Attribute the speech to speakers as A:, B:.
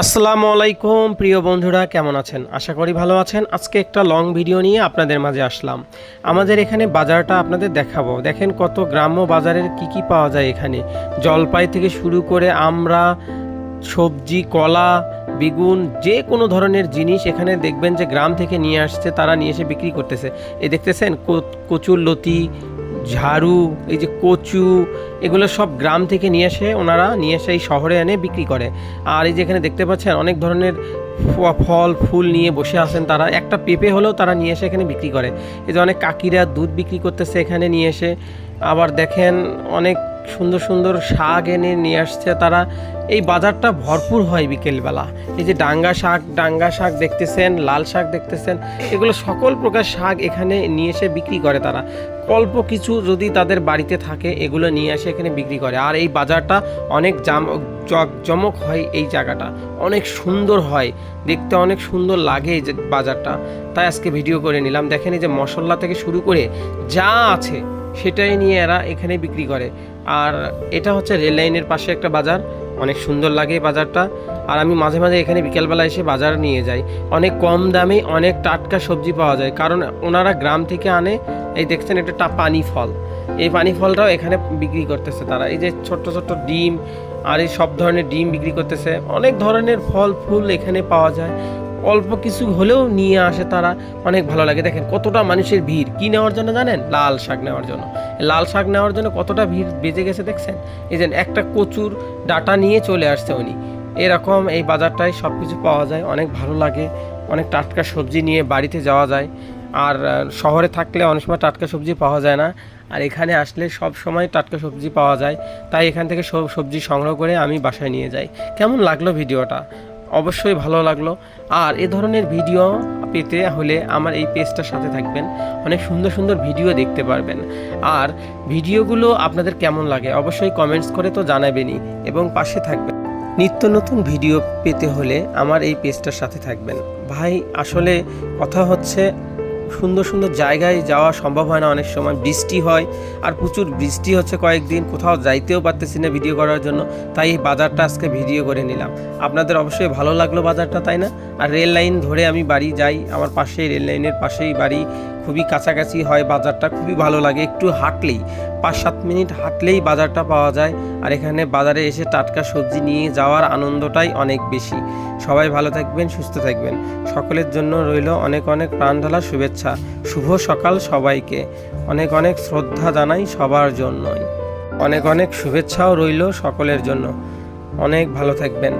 A: আসসালামু আলাইকুম প্রিয় বন্ধুরা, কেমন আছেন? আশা করি ভালো আছেন। আজকে একটা লং ভিডিও নিয়ে আপনাদের মাঝে আসলাম। আমাদের এখানে বাজারটা আপনাদের দেখাবো। দেখেন কত গ্রাম্য বাজারের কি পাওয়া যায় এখানে। জলপাই থেকে শুরু করে আমরা সবজি, কলা, বেগুন, যে কোনো ধরনের জিনিস এখানে দেখবেন যে গ্রাম থেকে নিয়ে আসছে, তারা নিয়ে এসে বিক্রি করতেছে। এই দেখতেছেন কচুর লতি, ঝাড়ু, এই যে কচু, এগুলো সব গ্রাম থেকে নিয়ে এসে এই শহরে এনে বিক্রি করে। আর এই যে এখানে দেখতে পাচ্ছেন অনেক ধরনের ফল ফুল নিয়ে বসে আছেন তারা। একটা পেঁপে হলেও তারা নিয়ে এসে এখানে বিক্রি করে। এই যে অনেক কাকিরা দুধ বিক্রি করতেছে এখানে নিয়ে এসে। আবার দেখেন অনেক সুন্দর সুন্দর শাক এনে নিয়ে আসছে তারা। এই বাজারটা ভরপুর হয় বিকেলবেলা। এই যে ডাঙ্গা শাক দেখতেছেন, লাল শাক দেখতেছেন, এগুলো সকল প্রকার শাক এখানে নিয়ে এসে বিক্রি করে তারা। অল্প কিছু যদি তাদের বাড়িতে থাকে এগুলো নিয়ে এসে এখানে বিক্রি করে। আর এই বাজারটা অনেক জমক হয়, এই জায়গাটা অনেক সুন্দর হয়, দেখতে অনেক সুন্দর লাগে এই যে বাজারটা। তাই আজকে ভিডিও করে নিলাম। দেখেন এই যে মশলা থেকে শুরু করে যা আছে সেটাই নিয়ে এরা এখানে বিক্রি করে। আর এটা হচ্ছে রেল লাইনের পাশে একটা বাজার, অনেক সুন্দর লাগে বাজারটা। আর আমি মাঝে মাঝে এখানে বিকেলবেলা এসে বাজার নিয়ে যাই। অনেক কম দামে অনেক টাটকা সবজি পাওয়া যায়, কারণ ওনারা গ্রাম থেকে আনে। এই দেখছেন এটা পানি ফল, এই পানি ফলটাও এখানে বিক্রি করতেছে তারা। এই যে ছোট্ট ছোট্ট ডিম, আর এই সব ধরনের ডিম বিক্রি করতেছে। অনেক ধরনের ফল ফুল এখানে পাওয়া যায়। অল্প কিছু হলেও নিয়ে আসে তারা, অনেক ভালো লাগে। দেখেন কতটা মানুষের ভিড়, কি নেওয়ার জন্য জানেন? লাল শাক নেওয়ার জন্য। লাল শাক নেওয়ার জন্য কতটা ভিড় বেজে গেছে দেখছেন। এই যে একটা কচুর ডাটা নিয়ে চলে আসছে উনি। এরকম এই বাজারটায় সব কিছু পাওয়া যায়, অনেক ভালো লাগে। অনেক টাটকা সবজি নিয়ে বাড়িতে যাওয়া যায়। আর শহরে থাকলে অনেক সময় টাটকা সবজি পাওয়া যায় না, আর এখানে আসলে সব সময় টাটকা সবজি পাওয়া যায়। তাই এখান থেকে সব সবজি সংগ্রহ করে আমি বাসায় নিয়ে যাই। কেমন লাগলো ভিডিওটা? অবশ্যই ভালো লাগলো। আর এ ধরনের ভিডিও পেতে হলে আমার এই পেজটার সাথে থাকবেন, অনেক সুন্দর সুন্দর ভিডিও দেখতে পারবেন। আর ভিডিওগুলো আপনাদের কেমন লাগে অবশ্যই কমেন্টস করে তো জানাবেনই, এবং পাশে থাকবেন। নিত্য নতুন ভিডিও পেতে হলে আমার এই পেজটার সাথে থাকবেন। ভাই আসলে কথা হচ্ছে, সুন্দর সুন্দর জায়গায় যাওয়া সম্ভব হয় না, অনেক সময় বৃষ্টি হয়। আর প্রচুর বৃষ্টি হচ্ছে কয়েকদিন, কোথাও যাইতেও পারতেছি না ভিডিও করার জন্য। তাই এই বাজারটা আজকে ভিডিও করে নিলাম। আপনাদের অবশ্যই ভালো লাগলো বাজারটা, তাই না? আর রেল লাইন ধরে আমি বাড়ি যাই, আমার পাশেই রেল লাইনের পাশেই বাড়ি, খুবই কাছাকাছি হয় বাজারটা, খুবই ভালো লাগে। একটু হাঁটলেই 5-7 মিনিট হাঁটলেই বাজারটা পাওয়া যায়। আর এখানে বাজারে এসে টাটকা সবজি নিয়ে যাওয়ার আনন্দটাই অনেক বেশি। সবাই ভালো থাকবেন, সুস্থ থাকবেন। সকলের জন্য রইল অনেক অনেক প্রাণ ঢালা শুভেচ্ছা। শুভ সকাল সবাইকে। অনেক অনেক শ্রদ্ধা জানাই সবার জন্যই। অনেক অনেক শুভেচ্ছাও রইল সকলের জন্য। অনেক ভালো থাকবেন।